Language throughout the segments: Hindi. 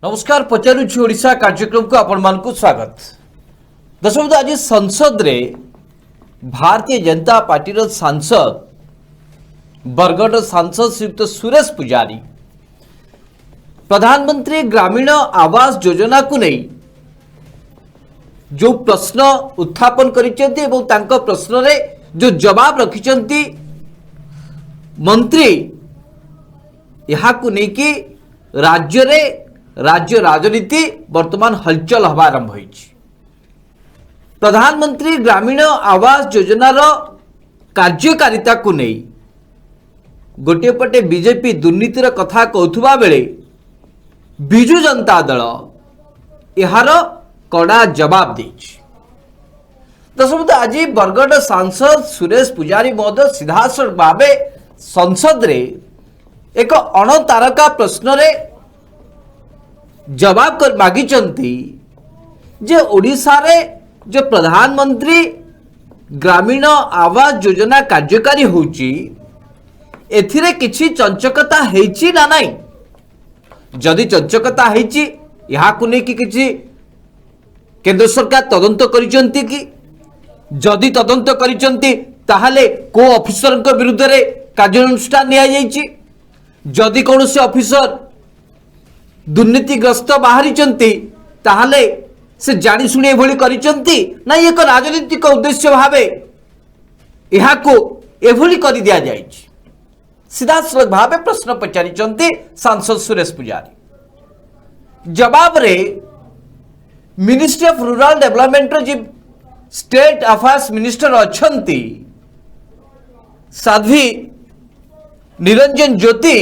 नमस्कार पचारुछि ओडिशा कार्यक्रम को आपण मानकु स्वागत। दर्शक आज संसद रे भारतीय जनता पार्टी रो सांसद बरगढ़ सांसद श्रीयुक्त सुरेश पुजारी प्रधानमंत्री ग्रामीण आवास योजना को नहीं जो प्रश्न उत्थापन करिसेंती एवं तांको प्रश्न रे जो जवाब रखिसेंती मंत्री यहाँ को नहीं कि राज्य राजनीति वर्तमान हलचल हवा आरंभ होइछि। प्रधानमंत्री ग्रामीण आवास योजना रो कार्यकारिता को नहीं गोटे पटे बीजेपी दुर्नीतिर कथा कहथुबा बेले बिजु जनता दल यार कड़ा जवाब देछि। दर्शक आज बरगढ़ सांसद सुरेश पुजारी महोदय सीधासख भाव संसद रे एक अणतारका प्रश्न रे जवाब कर मागिचंती जे ओडिशा रे जो प्रधानमंत्री ग्रामीण आवास योजना कार्यकारी होउची एथिरे किछि चंचकता हेछि ना नाही। जदि चंचकता हेछि यहाँ को नहीं कि किछि केंद्र सरकार तदंत करिचंती कि जदि तदंत करिचंती ताहाले को ऑफिसर को विरुद्ध रे कार्यानुष्ठान निया जाइछि। जदि कौनसी ऑफिसर दुर्नीतिग्रस्त बाहरी ताहले से जानी शुणी एभली करिचंती ना एक राजनीतिक उद्देश्य भावे यहाँ को एभली कर दिया जाइछि। सीधासलख भावे प्रश्न पचारिचंती सांसद सुरेश पुजारी जवाब रे मिनिस्ट्री ऑफ रूरल डेवलपमेंट रो जी स्टेट अफेयर्स मिनिस्टर अछंती साध्वी निरंजन ज्योति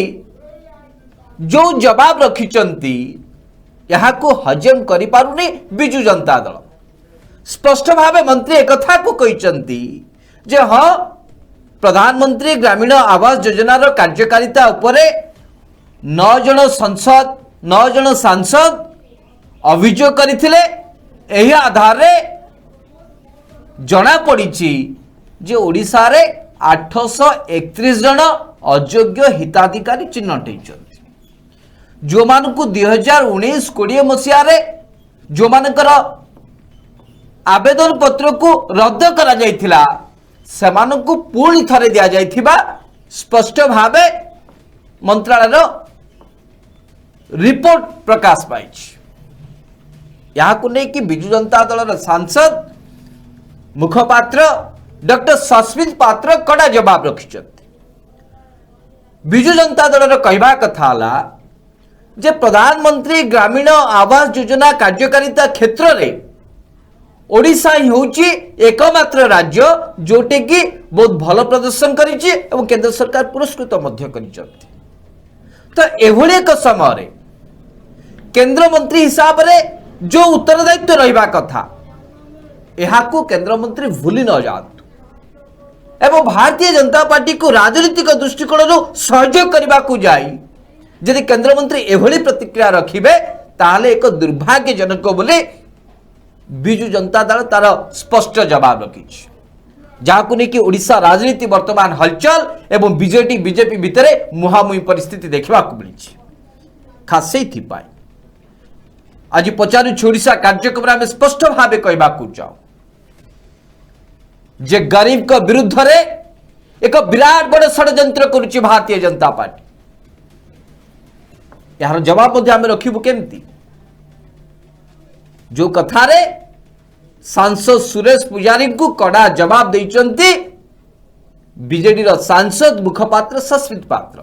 जो जवाब रखिचंती यहाँ को हजम करि पारुनी बिजु जनता दल। स्पष्ट भावे मंत्री एक कथा को कहिचंती जे हाँ प्रधानमंत्री ग्रामीण आवास योजना रो कार्यकारिता उपरे 9 जन सांसद अभियोग करथिले। एही आधार रे जना पड़िछि जे ओडिशा रे 831 जन अयोग्य हिताधिकारी चिन्हट होइछन्ति। जो मानकु 2019-20 मसीह जो मानकर आवेदन पत्र को रद्द करा जाइथिला सेमानकु पुणी थरे दिया जाइथिबा स्पष्ट भावे मंत्रालय रिपोर्ट प्रकाश पाइछि। यहाँ को नहीं कि बिजु जनता दल सांसद मुखपात्र डॉक्टर सस्मित पात्र कड़ा जवाब रखिछन्ति। बिजु जनता दल कहवा कथा हला जे प्रधानमंत्री ग्रामीण आवास योजना कार्यकारिता क्षेत्र रे ओडिशा ही होची एकमात्र राज्य जोटे कि बहुत भल प्रदर्शन करिछि एवं केंद्र सरकार पुरस्कृत मध्य करिछन्ति। तो एभली एक समय रे केंद्र मंत्री हिसाब रे जो उत्तरदायित्व रहिबा कथा एहाकू केंद्र मंत्री भूली न जातु एवं भारतीय जनता पार्टी को राजनीतिक दृष्टिकोण सहयोग करने को जाई यदि केंद्र मंत्री एभली प्रतिक्रिया रखिबे ताहले एक दुर्भाग्यजनक बोले बिजु जनता दल तार स्पष्ट जवाब रखिछि। जहां नहीं कि ओडिशा राजनीति वर्तमान हलचल एवं बीजेपी भितर मुहामुही परिस्थिति देखा मिली। खास से आज पचारुछि ओडिशा कार्यक्रम आम स्पष्ट भाव कहवाक जाऊँ जे गरीब को विरुद्ध रे एक विराट बड़ षड्यंत्र करुछि भारतीय जनता पार्टी। यार जवाब आम रखिबु केमती जो कथारे सांसद सुरेश पुजारी को कड़ा जवाब देइचंती बीजेडी रो सांसद मुखपात्र सस्मित पात्र।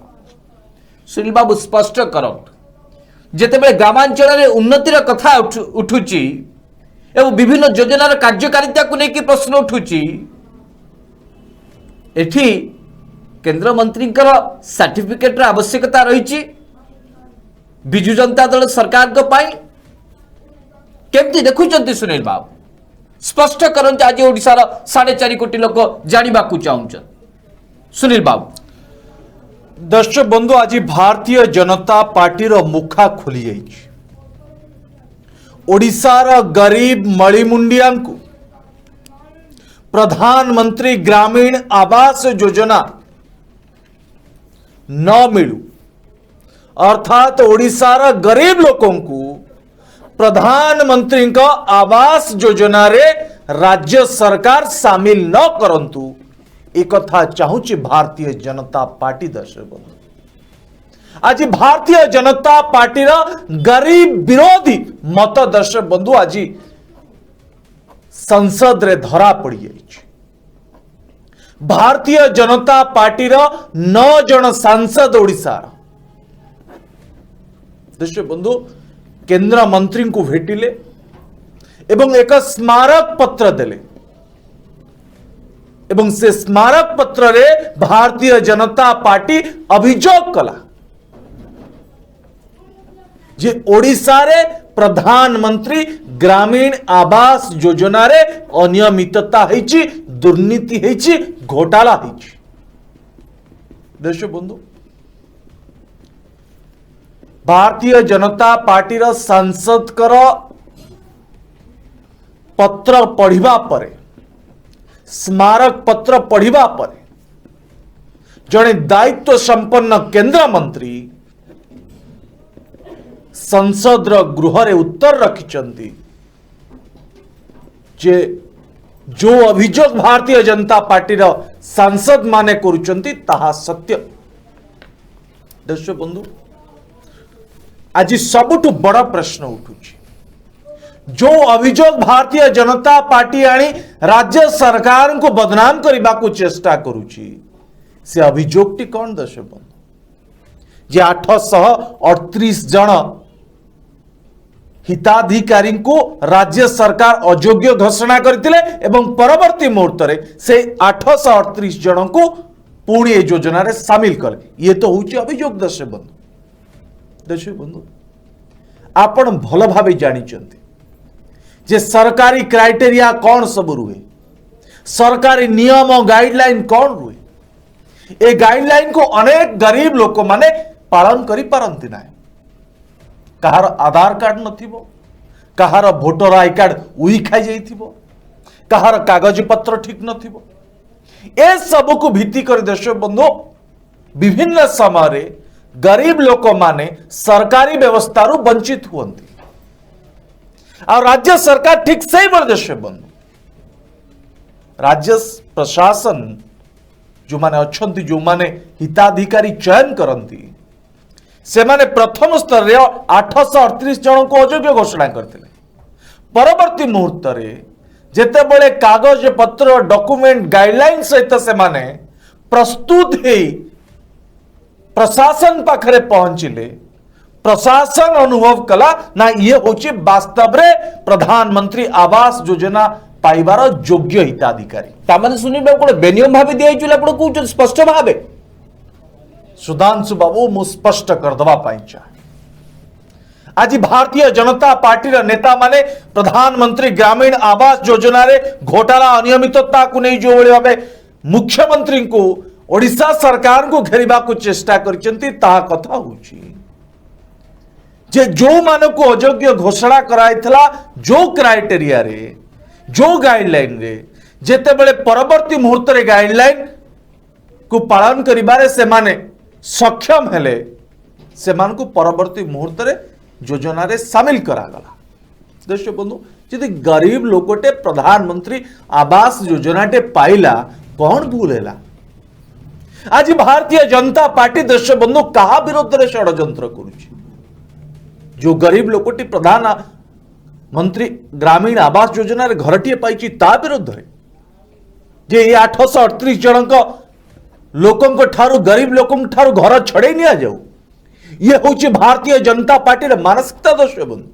सुनील बाबू स्पष्ट करंतु जेतेबेले ग्रामांचल रे उन्नतिर कथा उठुची एवं विभिन्न योजनार कार्यकारिता को लेकिन प्रश्न उठुची एठी केंद्र मंत्री सर्टिफिकेट आवश्यकता रही बिजु जनता दल सरकार को पाई केमती देखुचंती सुनील बाबू स्पष्ट करंतु आज ओडिशार 4.5 कोटी लोक जानिबा को चाहुचन। सुनील बाबू दर्शक बंधु आज भारतीय जनता पार्टी रो मुखा खोली जाइछि। ओडिशार गरीब मळीमुंडिया को प्रधानमंत्री ग्रामीण आवास योजना न मिलू अर्थात ओडिशार गरीब लोकों को प्रधानमंत्री का आवास योजना रे राज्य सरकार सामिल न करंतु एक कथा चाहूची भारतीय जनता पार्टी। दर्शक बंधु आज भारतीय जनता पार्टी गरीब विरोधी मत दर्शक बंधु आज संसद रे धरा पड़ी जाइए। भारतीय जनता पार्टी 9 जन सांसद ओडिशा दर्शक बंधु केंद्र मंत्री को भेटिले एवं एक स्मारक पत्र देले एवं से स्मारक पत्र रे भारतीय जनता पार्टी अभियोग कला जे ओडिशा रे प्रधानमंत्री ग्रामीण आवास योजना रे अनियमितता हेची, दुर्नीति हेची, घोटाला हेची। दर्शक बंधु भारतीय जनता पार्टी रो सांसद कर पत्र पढ़िबा परे स्मारक पत्र पढ़िबा परे जड़े दायित्व संपन्न केंद्र मंत्री संसद गृह रे उत्तर रखिचंती जे जो अभियोग भारतीय जनता पार्टी सांसद माने करुचंती ताहा सत्य। दर्शक बंधु आज सबुठु बड़ा प्रश्न उठुची जो अभियोग भारतीय जनता पार्टी आनी राज्य सरकार को बदनाम करने को चेष्टा करुची से अभियोगटी कौन। दर्शक बंधु जे 838 जन हिताधिकारी को राज्य सरकार अयोग्य घोषणा करथिले एवं परवर्ती मुहूर्त रे से 838 जन को पुणी योजना रे शामिल कले। ये तो होची अभियोग। दर्शक बंधु आपण भल भावे जानिचंती जे सरकारी क्राइटेरिया कौन सब रुहे, सरकारी नियम गाइडलाइन कौन रुहे। ए गाइडलाइन को अनेक गरीब लोक माने पालन करि पारंती ना। कहार आधार कार्ड नथिबो, कहार भोटर आई कार्ड उई खाई जाइथिबो, कहार कागज पत्र ठीक नथिबो। ए सब को भित्ति कर दर्शक बंधु विभिन्न समय रे गरीब लोक माने सरकारी व्यवस्था रु वंचित हुअंती और राज्य सरकार ठीक से ही दर्शक बंधु राज्य प्रशासन जो माने अच्छंती जो माने हिताधिकारी चयन करंती से माने प्रथम स्तर रे 838 जन को अयोग्य घोषणा करते। परवर्ती मुहूर्त रे जेते बळे कागज पत्र डॉक्यूमेंट गाइडलाइन सहित से माने प्रस्तुत हे प्रशासन पाखरे पहुंचिले प्रशासन अनुभव कला ना ये होची वास्तव रे प्रधानमंत्री आवास योजना पाइबार योग्य हिताधिकारी ताମାନେ सुनील बाबू कोन बेनियम भाबे दिया हिचुला आपण कहउछ स्पष्ट भाबे। सुधांशु बाबू मु स्पष्ट कर दवा पाई चाहे आज भारतीय जनता पार्टी नेता माने प्रधानमंत्री ग्रामीण आवास योजना रे घोटाला अनियमितता को नहीं जो भावे मुख्यमंत्री को ओडिशा सरकार को घेरिबा को चेष्टा करचंती ता कथा होची जे जो मान को अयोग्य घोषणा कराइथला जो क्राइटेरिया रे जो गाइडलाइन रे जेते बेले परवर्ती मुहूर्त रे गाइडलाइन को पालन करिबारे से माने सक्षम हेले से मान को परवर्ती मुहूर्त रे योजना रे शामिल करागला। दर्शक बंधु यदि गरीब लोकटे प्रधानमंत्री आवास योजना टे पाइला कौन भूल हैला। आज भारतीय जनता पार्टी दर्शक बंधु कहा विरोध रे षड्यंत्र करुछि जो गरीब लोकटी प्रधानमंत्री ग्रामीण आवास योजना रे घरटीए पाइछि ता विरोध रे जे 838 जनक लोकों ठारू गरीब लोकों ठारू घर छड़े निया जाऊ ये होची भारतीय जनता पार्टी रे मानसिकता। दर्शक बंधु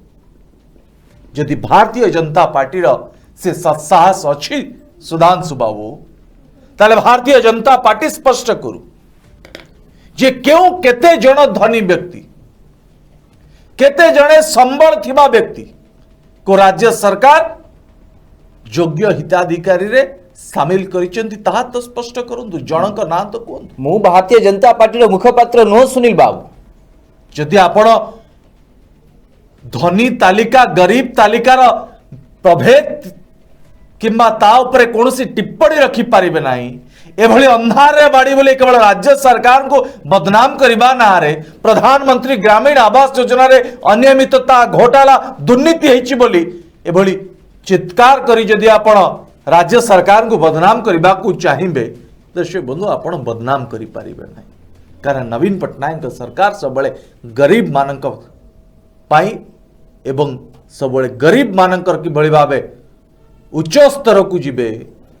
यदि भारतीय जनता पार्टी से सत्साहस अच्छी सुधांशु बाबू ताले भारतीय जनता पार्टी स्पष्ट करू जे क्यों केते जन धनी व्यक्ति केते जने संबल थिबा व्यक्ति को राज्य सरकार योग्य हिताधिकारी रे सामिल करिसेंती ताहा तो स्पष्ट करंतु जनक ना तो कोंतु। मु भारतीय जनता पार्टी मुखपात्र नो सुनील बाबू जदि आपण धनी तालिका गरीब तालिकार प्रभेद किंबा ता उपरे कोनोसी टिप्पणी रखी पारिबे नाही एभली अंधारे बाड़ी बोले केवल राज्य सरकार को बदनाम करने ना रे प्रधानमंत्री ग्रामीण आवास योजना रे अनियमितता घोटाला दुर्नीति होईची बोली एभली चित्कार करी जदि आपण राज्य सरकार को बदनाम करने को चाहिए दर्शक बंधु आपण बदनाम करि पारिबे नहीं कारण नवीन पट्टनायक सरकार सब गरीब मानक पाई एवं सब गरीब मानकर किभली भावे उच्च स्तर को जिबे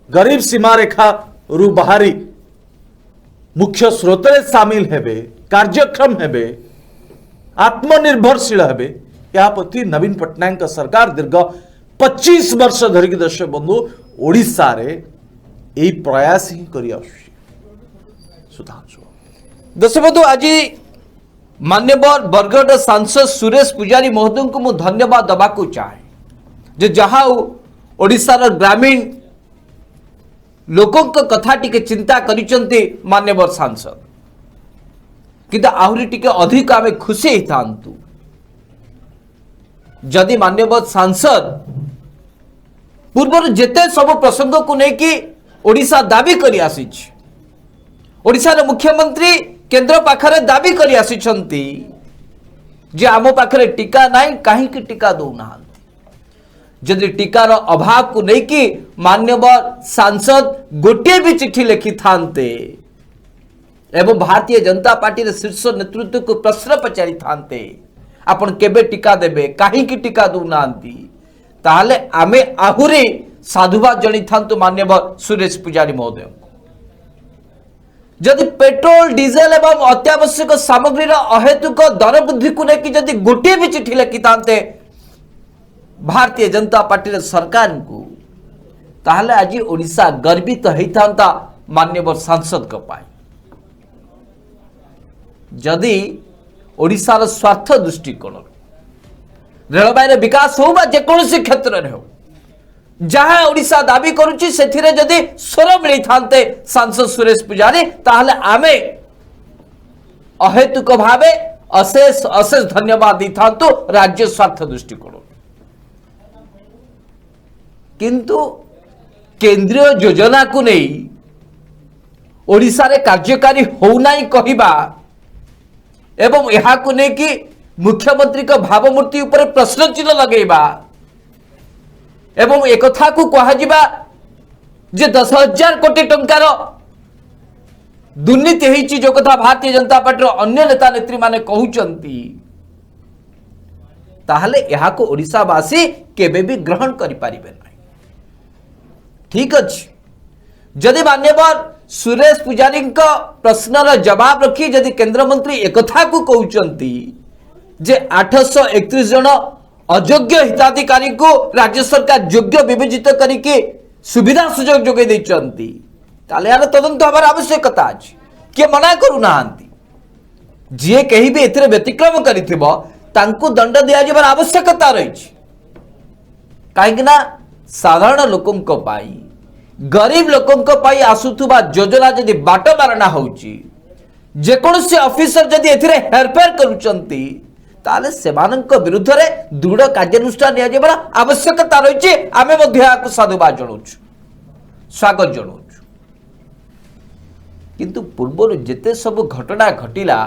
गरीब सीमा रेखा रु बाहरी मुख्य स्रोत सामिल हेबे कार्यक्षम हेबे आत्मनिर्भरशील हेबे या प्रति नवीन पट्टनायक सरकार दीर्घ 25 वर्ष धरिक दर्शक बंधु ओडिशा रे एई प्रयास ही करि आसुछि सुधांशु दर्शक बंधु आज मान्यवर बरगढ़ सांसद सुरेश पुजारी महोदय को मु धन्यवाद दबा को चाहे जे जहाँ ओडिशार ग्रामीण लोकों कथा टिके चिंता करिचंती मान्यवर सांसद किंतु आहुरी टिके अधिक आमे खुशी हितांतु जदि मान्यवर सांसद पूर्व जेते सब प्रसंग को लेकि ओडिशा दाबी करि आसीछ ओडिशार मुख्यमंत्री केंद्र पाखरे दाबी करि आसीछंती जे आमो पाखरे टीका नाही काहे कि टीका दउना जदि टीकार अभाव को लेकिन मान्यवर सांसद गोटे भी चिट्ठी लिखि थांते एवं भारतीय जनता पार्टी रे शीर्ष नेतृत्व को प्रश्न पचारि थांते आपण केबे टीका देबे काहे कि टीका दउनांती ताहले आमे आहुरी साधुवाद जणी थांतु मान्यवर सुरेश पुजारी महोदय जदि पेट्रोल डीजेल एवं अत्यावश्यक सामग्री अहेतुक दर वृद्धि को लेकिन जदि गोटे भी चिट्ठी लिखि थांते भारतीय जनता पार्टी सरकार को ताहले आज ओडिशा गर्वित होता मान्यवर सांसद को पाए जदि ओडिशार स्वार्थ दृष्टिकोण रेलवे विकास हो जेकोसी क्षेत्र में हो जहां ओडिशा दाबी करुच्ची से जदि स्वर मिली थांते सांसद सुरेश पुजारी ताहले आमे अहेतुक भावे अशेष अशेष धन्यवाद दी थांतु राज्य स्वार्थ दृष्टिकोण किंतु केंद्रीय योजना को नहीं ओडिशा रे कार्यकारी होउनाई कहिबा एवं यहा को नहीं कि मुख्यमंत्री का भावमूर्ति ऊपर प्रश्न चिन्ह लगेबा एवं एक कथा को कहा जिबा जे 10,000 कोटी टंकार दुर्नीति होईची जो कथा भारतीय जनता पार्टी अन्य नेता नेत्री माने कहउचंती ताहले यहा को ओडिशावासी केबे भी ग्रहण करि पारिबे ना ठीक अच्छे जदि मान्यवर सुरेश पुजारी प्रश्नर जवाब रखी जदि केंद्र मंत्री एक को कहउचंती जे 831 जन अयोग्य हिताधिकारी को राज्य सरकार योग्य विवेचित करके सुविधा सुजोग जोगे देचंती ताले यार तदंत हमार आवश्यकता अछि के मना करू नांती जे कहीं भी एथिरे व्यतिक्रम करिथिबो तांको दंड दिया जेबार आवश्यकता रही कहीं ना साधारण लोकों पाई गरीब लोकों पाई आसुथुबा योजना जदि बाट मारणा होउची जेकोसी ऑफिसर जदि एथिरे हेरफेर करूचंती ताले सेमानंक विरुद्ध रे दृढ़ कार्यानुष्ठान निया जेबार आवश्यकता रही आमे मध्ये आकु साधुवाद जणाउछु स्वागत जणाउछु किंतु पूर्व जेते सब घटना घटिला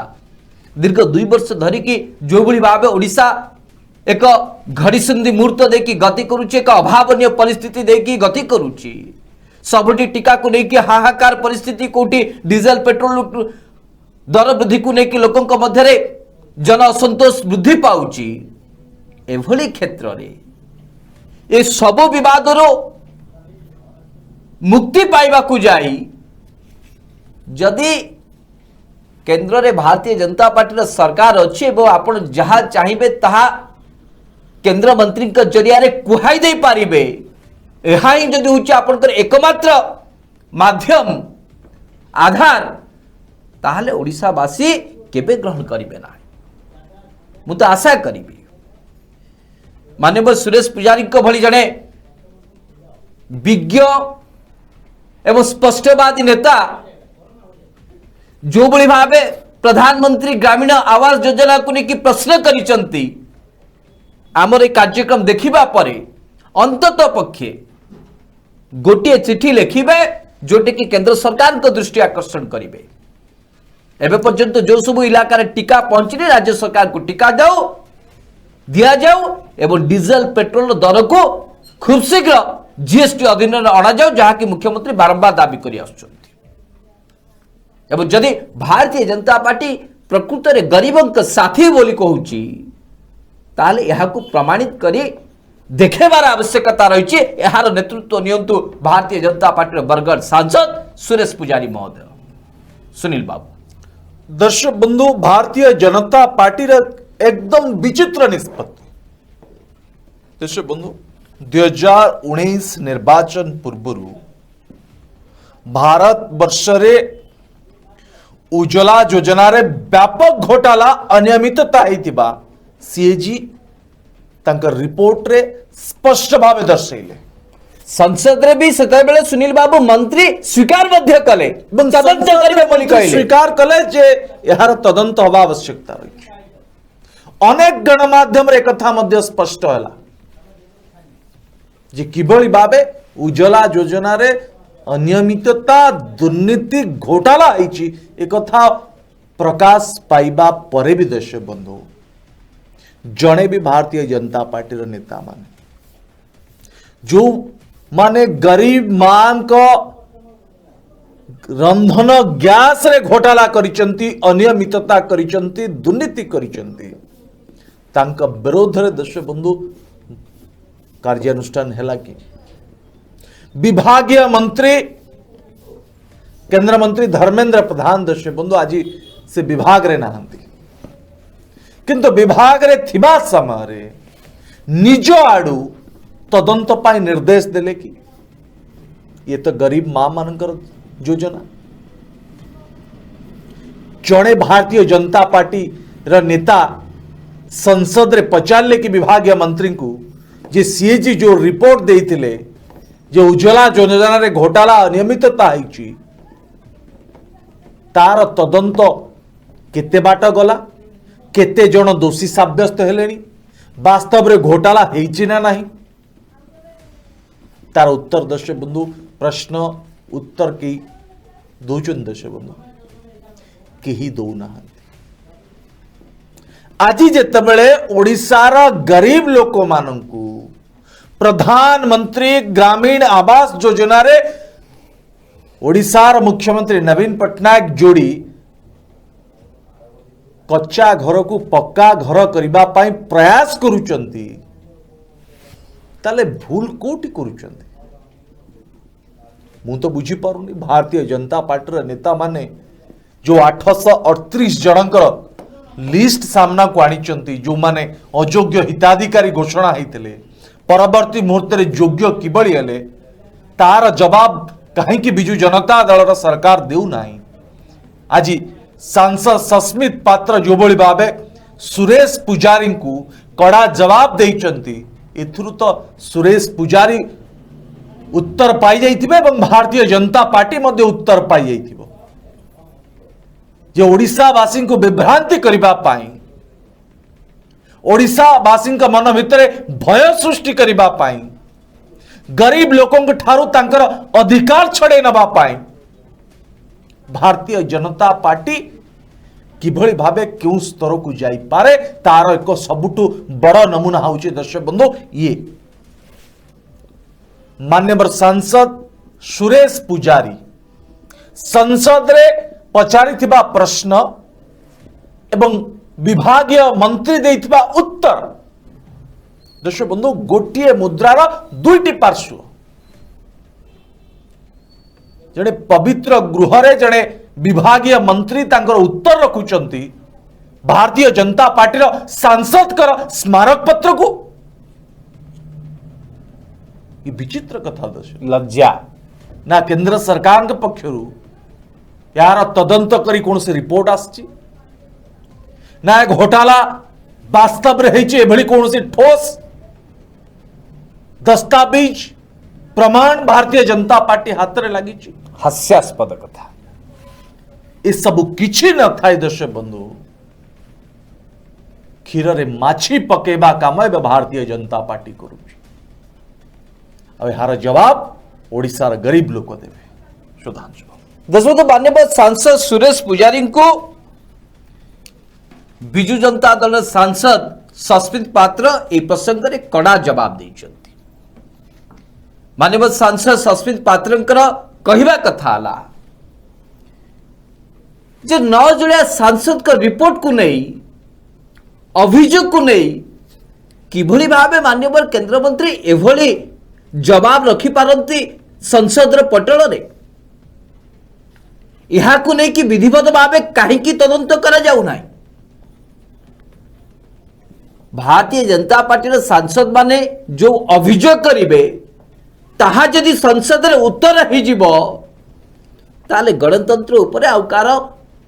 दीर्घ 2 वर्ष धरिकी जो भली भावे ओडिशा एक घड़ीसंधि मुहूर्त देखी गति करुची एक अभावनीय परिस्थिति देखी गति करुची सबुठी टीका को लेकिन हाहाकार परिस्थिति कोटी डीजेल पेट्रोल दर वृद्धि को लेकिन लोकों मध्य जन असंतोष वृद्धि पाउची एभली क्षेत्र रे ए सब विवाद मुक्ति पाइबा को जाई जदि केंद्र रे भारतीय जनता पार्टी सरकार अच्छी एवं आपण जहाँ चाहिए ताहा केंद्र मंत्री जरिया कुहाई दे पारिबे यह ही जदि होची आपनकर एकमात्र माध्यम आधार ताहले ओडिशावासी केबे ग्रहण करिवे ना मु तो आशा करी माननीय सुरेश पुजारी भली जड़े विज्ञ एवं स्पष्टवादी नेता जो भली भावे प्रधानमंत्री ग्रामीण आवास योजना को लेकिन प्रश्न करिसंती आमर कार्यक्रम देखिबा परे अंतत पक्षे गोटे चिठी लिखिबे जोटे कि केंद्र सरकार को दृष्टि आकर्षण करेंगे। एवं पर्यंत जो सब इलाका टीका पहुंचनी राज्य सरकार को टीका दिया जाऊ एवं डीजेल पेट्रोल दर को खूब शीघ्र जीएसटी अधीन अणा जाऊ जहाँकि मुख्यमंत्री बारंबार दाबी कर जदि भारतीय जनता पार्टी प्रकृत में गरीबों साथी बोली कहूची ताले यह प्रमाणित करी देखेबार आवश्यकता रही यार नेतृत्व नियंतु भारतीय जनता पार्टी बरगढ़ सांसद सुरेश पुजारी महोदय। सुनील बाबू दर्शक बंधु भारतीय जनता पार्टी एकदम विचित्र निष्पत्ति। दर्शक बंधु 2019 निर्वाचन पूर्व भारत वर्ष रे उज्ज्वला योजना रे व्यापक घोटाला अनियमितता होइतिबा सीएजी तांकर रिपोर्ट रे स्पष्ट भाव दर्शैले। संसद रे भी सेते बेले सुनील बाबू मंत्री स्वीकार मध्य कले तदंत करिवे बोली कहले स्वीकार कले जे यार तदंत हवा आवश्यकता रही। अनेक गणमाध्यम रे कथा मध्य स्पष्ट होला जे किभଳି भाबे उज्ज्वला योजना रे अनियमितता दुर्नीति घोटाला होइछि एक कथा प्रकाश पाइबा परे भी देश बंधु जड़े भी भारतीय जनता पार्टी रो नेता माने जो माने गरीब मान को रंधन गैस रे घोटाला करिसंती अनियमितता करिसंती दुर्नीति करिसंती तांका विरोध रे देश बंधु कार्यानुष्ठान हैला कि विभागीय मंत्री केंद्र मंत्री धर्मेंद्र प्रधान देश बंधु आज से विभाग रे नाहंती किंतु विभाग रे थिबा समय रे निज आडू तदंत पाई निर्देश देले कि ये तो गरीब मां मानकर योजना जड़े भारतीय जनता पार्टी रा नेता संसद रे पचारले कि विभागीय मंत्री को जे सीएजी जो रिपोर्ट देइतिले जो उज्ज्वला योजना रे घोटाला अनियमितता होइछि तार तदंत केते बाट गला केते जन दोषी साब्यस्त हेलेनी वास्तव रे घोटाला हेइछि ना नहीं तार उत्तर दर्श बंधु प्रश्न उत्तर की दोचन दर्श बंधु केही दौना आज जेतेबेले ओडिशार गरीब लोक मानंकु प्रधानमंत्री ग्रामीण आवास योजना रे ओडिशार मुख्यमंत्री नवीन पट्टनायक जोड़ी कच्चा घर को पक्का घर करबा पाई प्रयास करूचंती ताले भूल कोटी करूचंती मु तो बुझी पारुनी भारतीय जनता पार्टी नेता माने जो 838 जनकर लिस्ट सामना को आनिचंती जो माने अयोग्य हिताधिकारी घोषणा होइतिले परवर्ती मुहूर्त रे योग्य किबळी हेले तार जवाब कहीं बिजु जनता दल सरकार देउ नाही। आज सांसद सस्मित पात्र जो भली भावे सुरेश पुजारी को कड़ा जवाब देइचंती एथुरु तो सुरेश पुजारी उत्तर पाई जाइथिबे एवं भारतीय जनता पार्टी मध्य उत्तर पाई जाइथिबो जे ओडिशावासी को विभ्रांति करिबा पाई ओडिशावासी मन भितर भय सृष्टि करिबा पाई गरीब लोकों ठारू तांकर अधिकार छड़े नबा पाई भारतीय जनता पार्टी किभଳି भावे क्यों स्तर को जाई पारे तार एक सबुठु बड़ नमूना होउचे दर्शक बंधु ये मान्यवर सांसद सुरेश पुजारी संसद रे पचारिथिबा प्रश्न एवं विभागीय मंत्री देइथिबा उत्तर दर्शक बंधु गोटिए मुद्रार दुईटी पार्श्व जड़े पवित्र गृह रे जड़े विभागीय मंत्री तांकर उत्तर रखुचंती भारतीय जनता पार्टी सांसद कर स्मारक पत्र को ये विचित्र कथा दर्शक लज्जा ना केंद्र सरकार के पक्षरु यार तदंत करी कौन से रिपोर्ट आसची ना घोटाला वास्तव रे हेछि एभली कौन से ठोस दस्तावेज प्रमाण भारतीय जनता पार्टी हाथ रे लगी हास्यास्पद कथा ये सब किछि न थाए दर्शक बंधु क्षीर रे माछी पकेबा काम एवं भारतीय जनता पार्टी करूची अब यार जवाब ओडिशार गरीब लोक देवे। सुधांशु बाबू दशरथ माननीय सांसद सुरेश पुजारी को विजु जनता दल सांसद सस्मित पात्र ए प्रसंग में कड़ा जवाब देइछन्ति। माननीय सांसद सस्मित पात्र कहवा कथा हला जे 9 जणिया सांसद का रिपोर्ट को नहीं अभियोग को नहीं किभली भावे माननीय केंद्र मंत्री एभली जवाब रखि पारंती संसद पटल रे यहाँ को नहीं कि विधिवत भावे कहीं तदंत करा जाऊ नाही। भारतीय जनता पार्टी सांसद माने जो अभियोग करिवे ताहा जदि संसद रे उत्तर हो जिवो ताले गणतंत्र उपरे आउ कार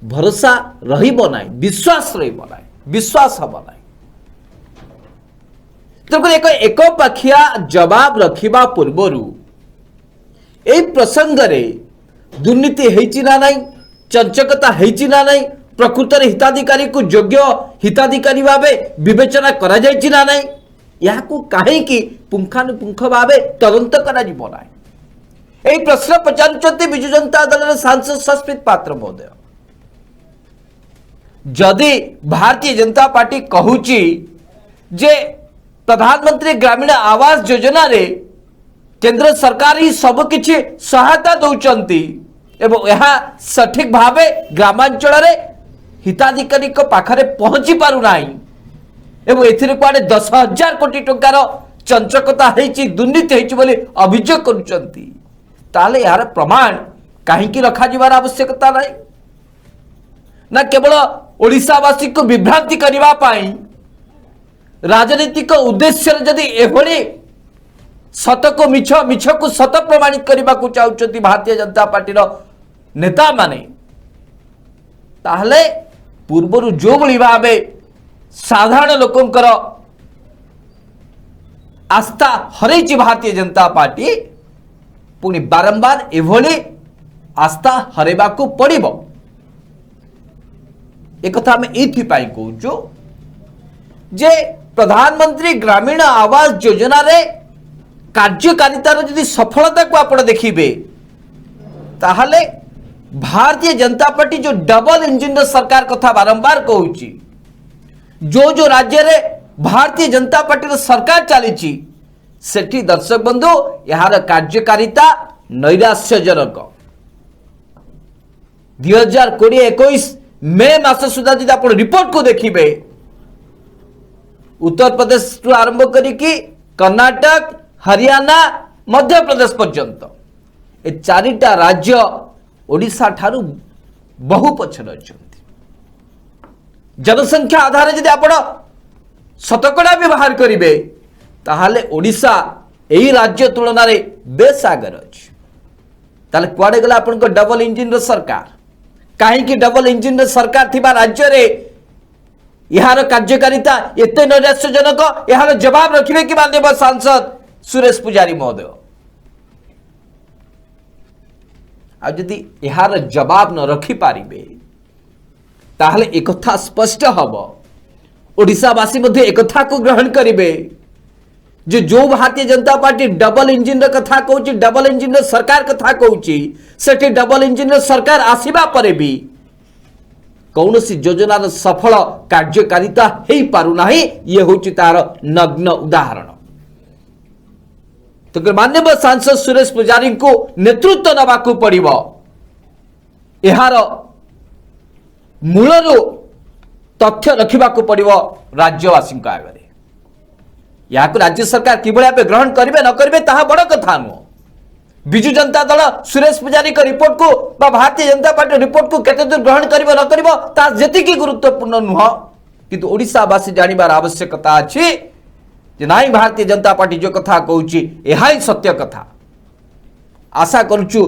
भरोसा रहिबो नाही, विश्वास रहिबो नाही, विश्वास हबो नाही। तेणुकर एक पाखिया जवाब रखिबा पूर्वरु एई प्रसंग रे दुर्नीति हेछि ना नाही, चंचकता हेछि ना नाही, प्रकृत हिताधिकारी को योग्य हिताधिकारी भावे विवेचना करा जायछि ना नाही, याकू काहेकि पुंखानुपुंख भावे तदंत करा जिवो नाही। एई प्रश्न पचारुचंती विजु जनता दल सांसद सस्मित पात्र महोदय। जदि भारतीय जनता पार्टी कहूची जे प्रधानमंत्री ग्रामीण आवास योजना रे केंद्र सरकार ही सब किछि सहायता दौचंती एवं यह सठिक भावे ग्रामांचल रे हिताधिकारी को पाखरे पहुंची पारु नाही एवं एथिरे कुआडे 10,000 कोटी टंकार चंचकता हेछि, दुर्नीति हेछि बोली अभियोग करूचंती, ताले यार प्रमाण काहेकि रखा जिवार आवश्यकता नाही ना केवल ओडिशावासी को विभ्रांति करबा पाई राजनीतिक उद्देश्य जदि एभली सत को मिछ मिछ को सत प्रमाणित करने को चाहते भारतीय जनता पार्टी नेता माने ताहले पूर्वर जो भली भावे साधारण लोकंकर आस्था हरैछि भारतीय जनता पार्टी पुणी बारंबार एभली आस्था हरेबा को पड़िबो। एक कथा आम ये कहूँ जे प्रधानमंत्री ग्रामीण आवास योजना रे कार्यकारितार यदि सफलता को आप देखिए ताहले भारतीय जनता पार्टी जो डबल इंजिन सरकार कथा बारंबार कहूँ जो राज्य रे भारतीय जनता पार्टी सरकार चली सेठी दर्शक बंधु यार कार्यकारिता नैराश्यजनक। 2020-21 मे मास सुधा जब आप रिपोर्ट को देखिए उत्तर प्रदेश आरंभ करिकी कर्नाटक हरियाणा मध्य प्रदेश पर्यंत ए चारिटा राज्य ओडिशा ठारू बहु पछर अछंती। जनसंख्या आधार जदि आप शतकड़ा भी बाहर करेंगे ताहले ओडिशा एही राज्य तुलन में बेस आगर अछि। ताले कुआडे गला आपन को डबल इंजिन रो सरकार काहेकि डबल इंजिन रो सरकार थिबा राज्य रे यार कार्यकारिता एते नैराश्यजनक यार जवाब रखिबे कि माननीय सांसद सुरेश पुजारी महोदय। आ जदि यार जवाब न रखि पारिबे ताहले एक कथा स्पष्ट हबो ओडिशावासी मध्ये एक कथा को ग्रहण करिवे जो Bharatiya Janata party double engine रो कथा कहूची डबल इंजिन रो सरकार कथा कहूची सेठी डबल इंजिन रो सरकार आसीबा परे भी कौनसी योजनार सफल कार्यकारिता हो पारु नाही। ये होची तार नग्न उदाहरण। तो माननीय सांसद सुरेश पुजारी को नेतृत्व नबाकू पड़िबो एहार मूलरू तथ्य रखिबाकू पड़िबो राज्यवासी आगे। या राज्य सरकार किभली भावे ग्रहण करेंगे न करेंगे ताहा बड़ कथा नुह। विजु जनता दल सुरेश पुजारी रिपोर्ट को बा भारतीय जनता पार्टी रिपोर्ट को केते दूर ग्रहण करिबो न करिबो ता जेतिकी गुरुत्वपूर्ण नुह किंतु ओडिशावासी जानिबार आवश्यकता अछि जे नाही भारतीय जनता पार्टी जो कथा कहूची एहा ही सत्य कथा। आशा करूछु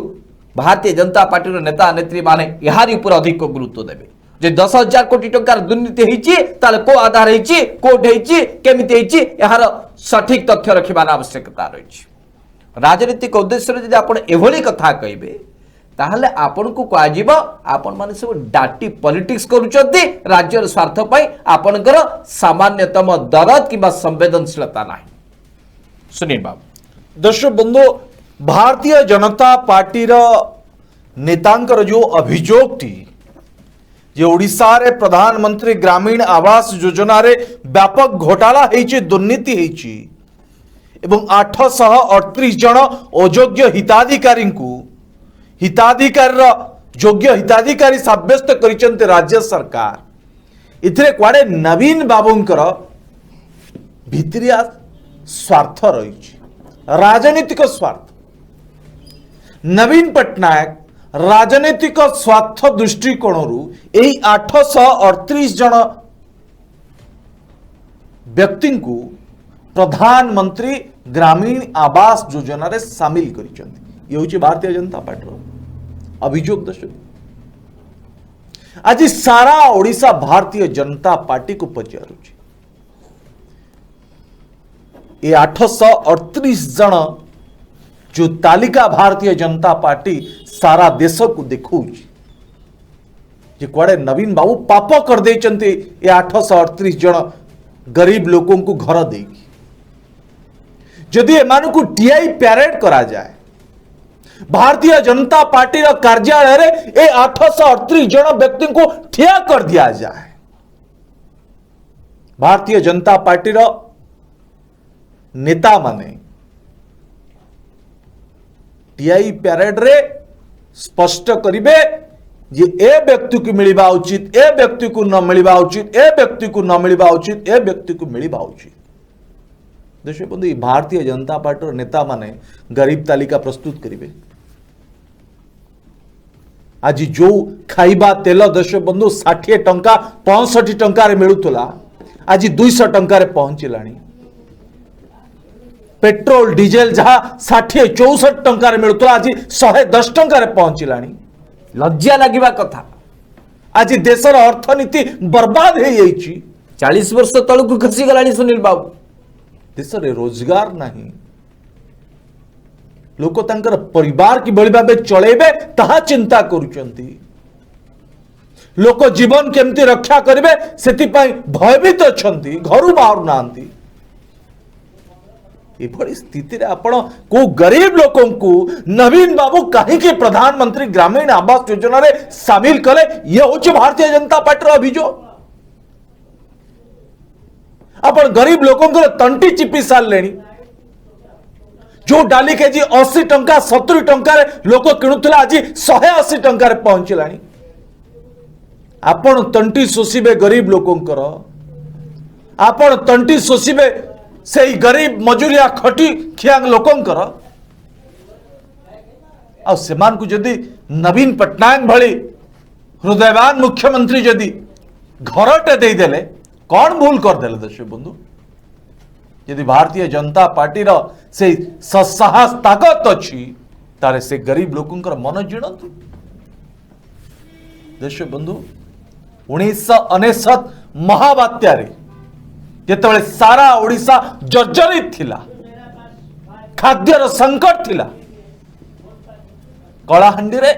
भारतीय जनता पार्टी रो नेता नेत्री माने एहारी ऊपर अधिक गुरुत्व देबे जे 10,000 कोटी टंकार दुर्नीति हेछि ताले को आधार हेछि कोट हेछि केमिति हेछि एहार सठिक तथ्य रखिबार आवश्यकता रहिछि। राजनीतिक उद्देश्य यदि आपण एभली कथा कहबे ताहले आपण को कहजिबो आपण माने सब डाटी पॉलिटिक्स करूचंती राज्यर स्वार्थ पई आपणकर सामान्यतम दरद किबा संवेदनशीलता नाही। सुनील बाबू दर्शक बंधु भारतीय जनता पार्टी नेतांकर जो अभियोग टी जे ओडिशा रे प्रधानमंत्री ग्रामीण आवास योजना रे व्यापक घोटाला हेची दुर्नीति हेची एवं 838 जन अयोग्य हिताधिकारी को हिताधिकारी योग्य हिताधिकारी साब्यस्त करिसंते राज्य सरकार इथिरे क्वाडे नवीन बाबूंकर भित्रिया स्वार्थ रही राजनीतिक स्वार्थ नवीन पट्टनायक राजनीतिक स्वार्थ दृष्टिकोण 838 जन व्यक्ति को प्रधानमंत्री ग्रामीण आवास योजना रे शामिल करिसंती ये होची भारतीय जनता पार्टी अभियोग दर्शक आज सारा ओडिशा भारतीय जनता पार्टी को पचारुची ये 838 जन जो तालिका भारतीय जनता पार्टी सारा देश को देखौची जे कुआडे नवीन बाबू पाप कर देचंती ये 838 जन गरीब लोगों को घर देगी जदि एमान को टीआई पैरेड करा जाए भारतीय जनता पार्टी कार्यालय रे ए 838 जन व्यक्ति को ठिया कर दिया जाए भारतीय जनता पार्टी नेता माने टीआई पैरेड रे स्पष्ट करिवे जे ए व्यक्ति को मिलवा उचित ए व्यक्ति को न मिलवा उचित ए व्यक्ति को न मिलवा उचित ए व्यक्ति को मिलवा उचित देखिए बंधु भारतीय जनता पार्टी नेता माने गरीब तालिका प्रस्तुत करिवे आज जो खाइबा तेल देश बंधु 60 टंका 65 टंका मिलूला आज 200 टंका पहुंचलानी पेट्रोल डीजेल जहाँ 60-64 टंका मिलूला आज 110 टंका पहुंचलानी लज्जा लगिबा कथा आज देशर अर्थनीति बर्बाद हो 40 वर्ष तलू खसी गलानी सुनील बाबू देश रे रोजगार नहीं लोक तांकर परिवार किभଳି भाबे चलेबे ताहा चिंता करूचंती लोक जीवन केमती रक्षा करिवे सेति पई भयभीत अछंती घरु बाहर नांती एभଳି स्थिति रे आपण को गरीब लोकों को नवीन बाबू कहीं के प्रधानमंत्री ग्रामीण आवास योजना रे शामिल कले ये होचे भारतीय जनता पार्टी अभियोग आपण गरीब लोकों को तंटी चिपी सारे जो डाली केजी 80 टंका 70 टंका लोक किणुला आज 180 टंका पहुंचलानी आपण तंटी शोषिबे गरीब लोकंकर आपण तंटी शोषिबे से गरीब मजूरिया खटी खियांग लोकंकर आ सेमान को जदि नवीन पट्टनायक भली हृदयवान मुख्यमंत्री जदि घरटे दे देले कौन भूल कर देले दर्शक बंधु यदि भारतीय जनता पार्टी से साहस ताकत अच्छी तारे से गरीब लोकंकर मन जिणतु दर्शक बंधु 1999 महाबात्यारे जेतेबेले सारा ओडिशा जर्जरित थिला खाद्यर संकट थिला कलाहांडी रे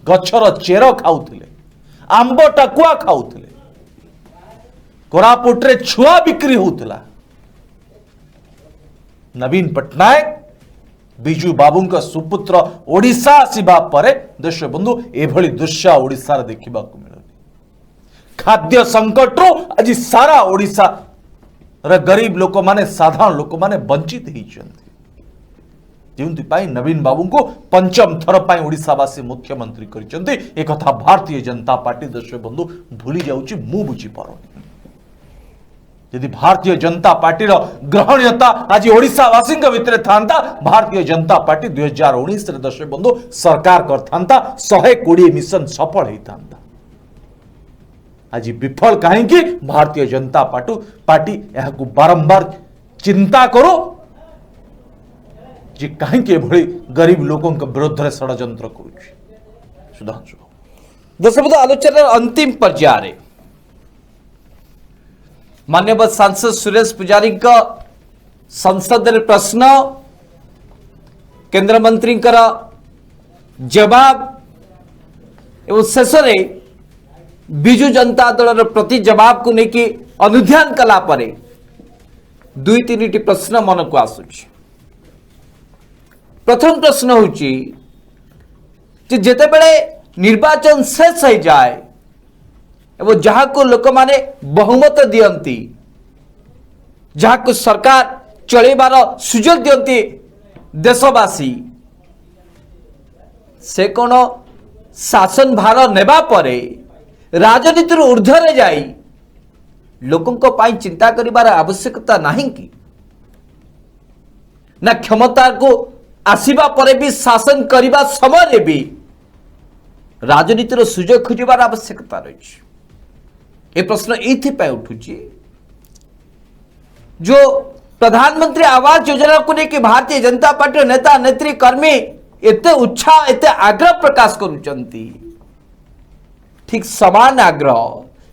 गछर चेर खाउथिले आंब टाकुआ खाउथिले कोरापुट रे छुआ बिक्री होउथिला नवीन पट्टनायक बिजू बाबू का सुपुत्र ओडिशा आसीबा परे देश बंधु एभली दृश्य ओडिशा रे देखिबा को मिलनि खाद्य संकट रो आज सारा ओडिशा रे गरीब लोक माने साधारण लोक माने वंचित होइछन्ति जेउंति पाई नवीन बाबू को पंचम थर पाई ओडिशावासी मुख्यमंत्री करिसन्ति ए कथा भारतीय जनता पार्टी देश बंधु भूली जाउची मु बुझी पारोनी यदि भारतीय जनता पार्टी ग्रहणीयता आज ओडिशावासी भितर था भारतीय जनता पार्टी 2019 दर्शक बंधु सरकार करता 120 मिशन सफल होता आज विफल कहीं भारतीय जनता पार्टी यह बारंबार चिंता करो जे कहीं गरीब लोगों के विरोध में षड्यंत्र करुधांशु दर्शक बंधु आलोचना अंतिम पर्याय माननीय सांसद सुरेश पुजारी का संसद प्रश्न केंद्र मंत्री जवाब एवं शेष में बिजु जनता दल प्रति जवाब को लेकिन अनुध्यान कला परे 2-3 प्रश्न मन को आसुची प्रथम प्रश्न होची जे जेतेबेले निर्वाचन शेष हो जाए एवं जहाँ को लोक माने बहुमत दियंती जहाँ को सरकार चलेबार सुजोग दियंती देशवासी से कौन शासन भार नेबा परे राजनीति ऊर्ध्वरे जाई लोकों को पाई चिंता करिबार आवश्यकता नहीं कि ना क्षमता को आसीबा परे भी शासन करिबा समय भी राजनीतिर सुजोग खोजिबार आवश्यकता रही। ये प्रश्न ये उठुची जो प्रधानमंत्री आवास योजना को लेकर भारतीय जनता पार्टी नेता नेत्री कर्मी एते उत्साह एते आग्रह प्रकाश करुचंती ठीक समान आग्रह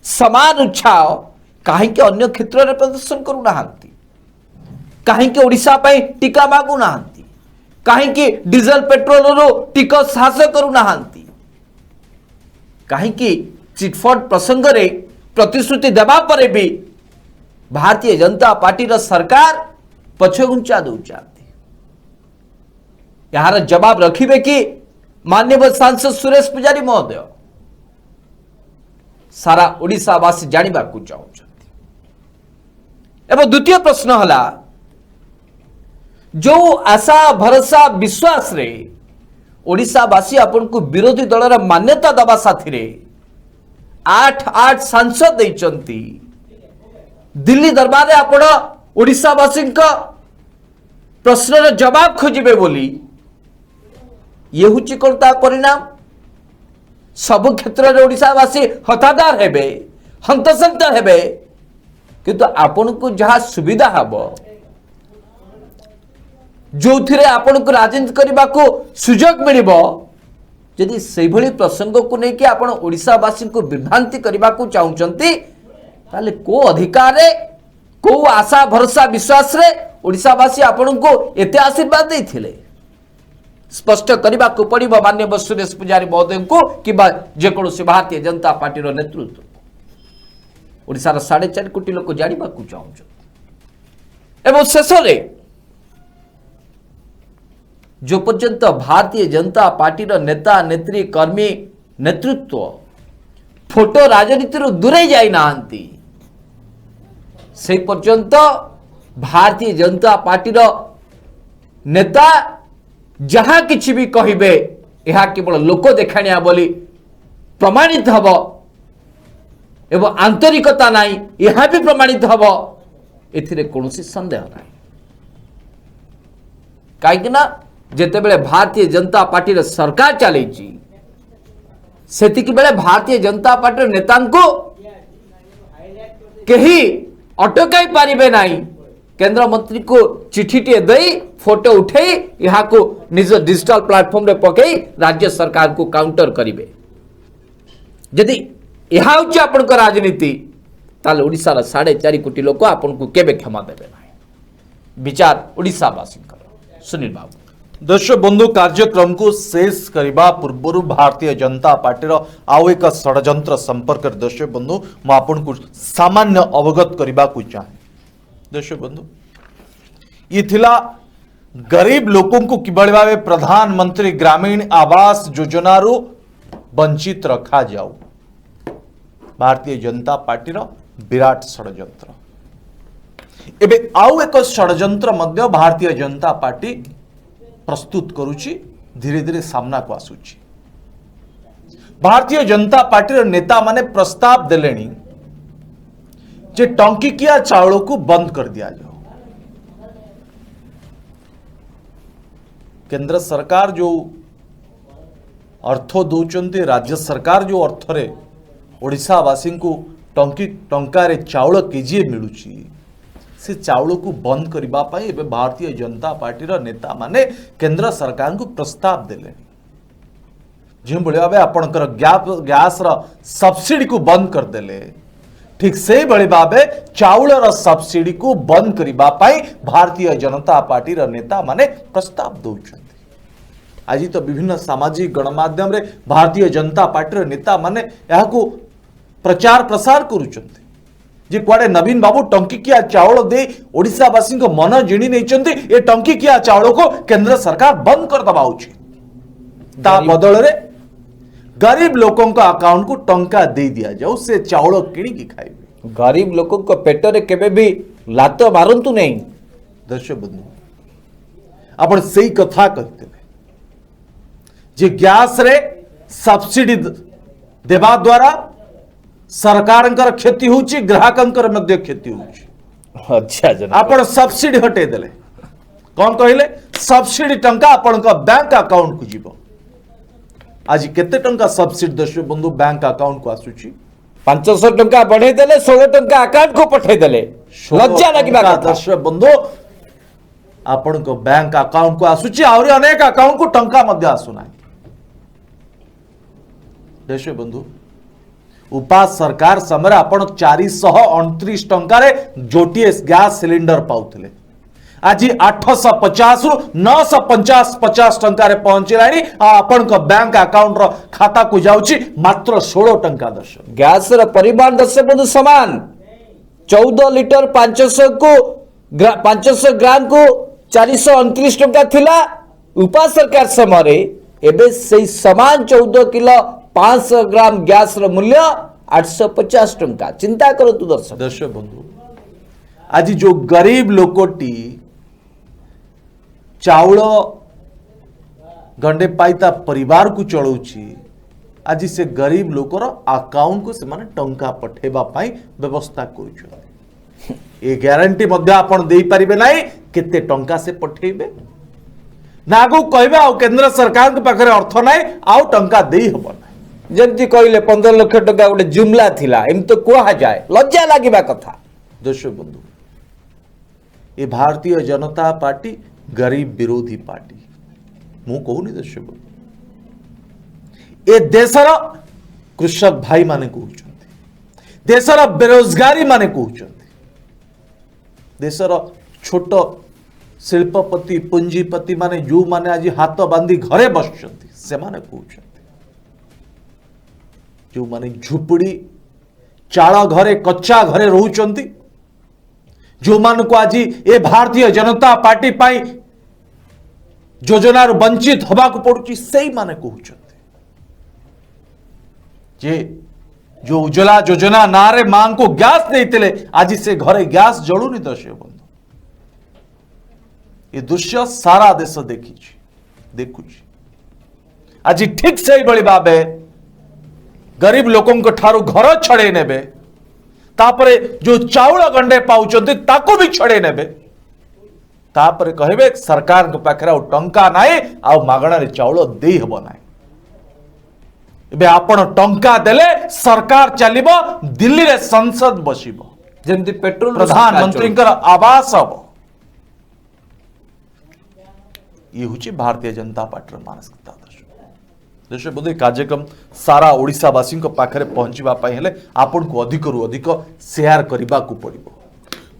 समान उत्साह कहीं अन्य क्षेत्र में प्रदर्शन करूना कहीं ओडिशा पे टीका मागुना कहीं डीजल पेट्रोल रो टिकस ह्रास करूना कहीं चिटफंड प्रसंग रे प्रतिश्रुति देवा परे भी भारतीय जनता पार्टी रा सरकार पछघुंचा दौरान यार जवाब रखिबे कि माननीय सांसद सुरेश पुजारी महोदय सारा ओडिशावासी जानिबा को चाहते एवं द्वितीय प्रश्न हला जो आशा भरोसा विश्वास रे ओडिशावासी आपन को विरोधी दल मान्यता दबा साथी रे 8 सांसद देइचंती दिल्ली दरबार रे आपण ओडिशावासी प्रश्न जवाब खोजिबे बोली ये हुची कोनता परिणाम सब क्षेत्र रे ओडिशावासी हतादार हेबे हंतसंत हेबे किंतु आपण को जहा सुविधा हबो जो थिरे आपण को राजनीति करबा को सुजोग मिलिबो यदि से भली प्रसंग को लेकिन आपण ओडिशावासी को विभ्रांति करबा को चाहउचंती ताले को अधिकार रे को आशा भरोसा विश्वास रे ओडिशावासी आपण को एते आशीर्वाद देथिले स्पष्ट करबा को पड़िबो माननीय सुरेश पुजारी महोदय को किबा जे कोनोसी भारतीय जनता पार्टी रो नेतृत्व ओडिसा रो 4.5 कोटी लोक जानिबा को चाहउछ एवं शेष रे जो पर्यंत भारतीय जनता पार्टी रो नेता नेत्री कर्मी नेतृत्व फोटो राजनीति दूरे जाई नांती से पर्यंत भारतीय जनता पार्टी रो नेता जहाँ किछि भी कहिबे यह केवल लोक देखाणिया बोली प्रमाणित हब एवं आंतरिकता नहीं यह भी प्रमाणित हब एथिरे कोनोसी संदेह नहीं कहीं जेतेबेले भारतीय जनता पार्टी रे सरकार चली सेतिकी बेले भारतीय जनता पार्टी नेता को कहीं अटकाई पारिबे नहीं केंद्र मंत्री को चिठी टे दई फोटो उठे यहाँ को निज डिजिटल प्लेटफॉर्म रे पकई राज्य सरकार को काउंटर करिवे यदि यह हूँ आपण राजनीति ताले ओडिशा रा 4.5 कोटी लोक आपण को केबे क्षमा देबे नहीं विचार ओडिशावासी सुनील बाबू दर्शक बंधु कार्यक्रम को शेष करने पूर्व भारतीय जनता पार्टी आउ एक षड्यंत्र संपर्क दर्शक बंधु मु आपन को सामान्य अवगत करने को चाहे दर्शक बंधु ये थिला गरीब लोकों को किभली भाव प्रधानमंत्री ग्रामीण आवास योजना रू वंचित रखा जाऊ भारतीय जनता पार्टी विराट षड्यंत्र एबे आउ एक षड्यंत्र मध्य भारतीय जनता पार्टी प्रस्तुत करुची धीरे धीरे सामना को आसुची भारतीय जनता पार्टी नेता माने प्रस्ताव देलेनी जे टंकिकिया चाउल को बंद कर दिया जाओ केंद्र सरकार जो अर्थ दौरान राज्य सरकार जो अर्थ रे ओडिशावासी को टंकार चाउल केजी मिलुची से चाउल को बंद करने एवं भारतीय जनता पार्टी नेता माने केंद्र सरकार को प्रस्ताव देले जो भाव आपणकर गैस सब्सिडी को बंद करदेले ठीक से भाव चाउल सब्सिडी को बंद करने भारतीय जनता पार्टी नेता माने प्रस्ताव दौरान आज तो विभिन्न सामाजिक गणमाध्यम रे भारतीय जनता पार्टी नेता माने यह प्रचार प्रसार करुचंती जे कुआडे नवीन बाबू टंकिकिया चाउल दे ओडिशावासी को मन जिणी नहीं ये टंकिकिया चाउल को केंद्र सरकार बंद कर दबा ता बदल रे गरीब लोकों का अकाउंट को टंका दे दिया जाऊ से चाउल किणी खाइबे। गरीब लोक पेटर केबे भी लात मारंतु नहीं। दर्शक बंधु आपण सही कथा कहते जे गैस रे सब्सिडी देवा द्वारा सरकारंकर क्षति होची ग्राहकंकर मध्य क्षति होची। अच्छा जन आपण सब्सिडी हटे देले कौन कहले सब्सिडी टंका आपण का बैंक अकाउंट को जीवो। आज केते टंका सब्सिडी दर्शक बंधु बैंक अकाउंट को आसुची 500 टंका बढ़े देले 16 टंका अकाउंट को पठे देले। लज्जा लगिबा टंका कथा। दर्शक बंधु आपण को बैंक अकाउंट को आसुची और अनेक अकाउंट को टंका मध्य आसुना। दर्शक बंधु उपास सरकार समय आपण 429 टंकार जोटीएस गैस सिलिंडर पाउथिले आज 850 रु 950 टंकार पहुंचलानी आपण को बैंक अकाउंट रो खाता को जाउची मात्र 16 टंका। दर्शक गैस र परिमाण दर्शक बंधु समान 14 लिटर 500 को 500 ग्राम को 429 टंका थिला उपा सरकार समय एबे से समान 14 किलो 500 ग्राम गैस र मूल्य 850 टंका। चिंता करो तू दर्शक। दर्शक बंधु आज जो गरीब लोकोटी चाउल गंडे पाइता परिवार को चलाउची आज से गरीब लोकर अकाउंट को से माने टंका पठेबा पाई व्यवस्था करूछन। ए ग्यारंटी मध्य आपण देई परिबे नाही केते टंका से पठेबे ना आगु कहबे आ केंद्र सरकार के पाखरे अर्थ नाही आ टंका देई हबो नाही। जमती कहले 15 लाख टका गोटे जुमला थिला एम तो कहा जाए लज्जा लागिबा कथा। दर्शक बंधु ये भारतीय जनता पार्टी गरीब विरोधी पार्टी मु कहूनी। दर्शक बंधु ए देशर कृषक भाई माने कहउछन्ति देशर बेरोजगारी माने कहउछन्ति देशर छोट शिल्पपति पूंजीपति माने जो माने आज हाथ बांधी घरे बसछन्ति से माने कहउछन्ति जो माने झुपड़ी चाଳ घरे कच्चा घरे रहउछन्ति जो मान को आज ए भारतीय जनता पार्टी पाई योजनार वंचित हवा को पड़ुची से माने कहउछन्ति जे जो उज्ज्वला योजना नारे मांग को गैस देते आज से घरे गैस जलुनी। दर्शक बंधु ये दृश्य सारा देश देखुची आज ठीक से बड़ी भावे गरीब लोकों को ठारू घर छड़े नेबे तापरे जो चाउल गंडे पाउचंती ताको भी छड़े नेबे तापरे कहबे सरकार के पाखरे टंका नाई आ मागणा रे चाउल देई हबो नाई। एबे आपण टंका देले सरकार चलिबो दिल्ली रे संसद बसिबो जेमती पेट्रोल प्रधानमंत्री आवास हबो। ये हुची भारतीय जनता पार्टी मानसिकता। दर्शक बंधु कार्यक्रम सारा ओडिशावासी पाखरे पहुंचवा हेले आपन को अधिक रु अधिक शेयर करने को पड़ो।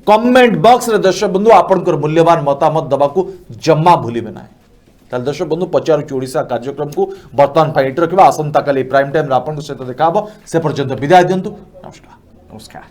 कमेंट बॉक्स रे दर्शक बंधु आपन मूल्यवान मतामत दबा को जम्मा भूलिबे ना। ताल दर्शक बंधु पचारुची ओडिशा कार्यक्रम को बर्तमान फाइट रखा आसंता काली प्राइम टाइम आपन सहित देखा से पर्यंत विदाय दिंतु। नमस्कार।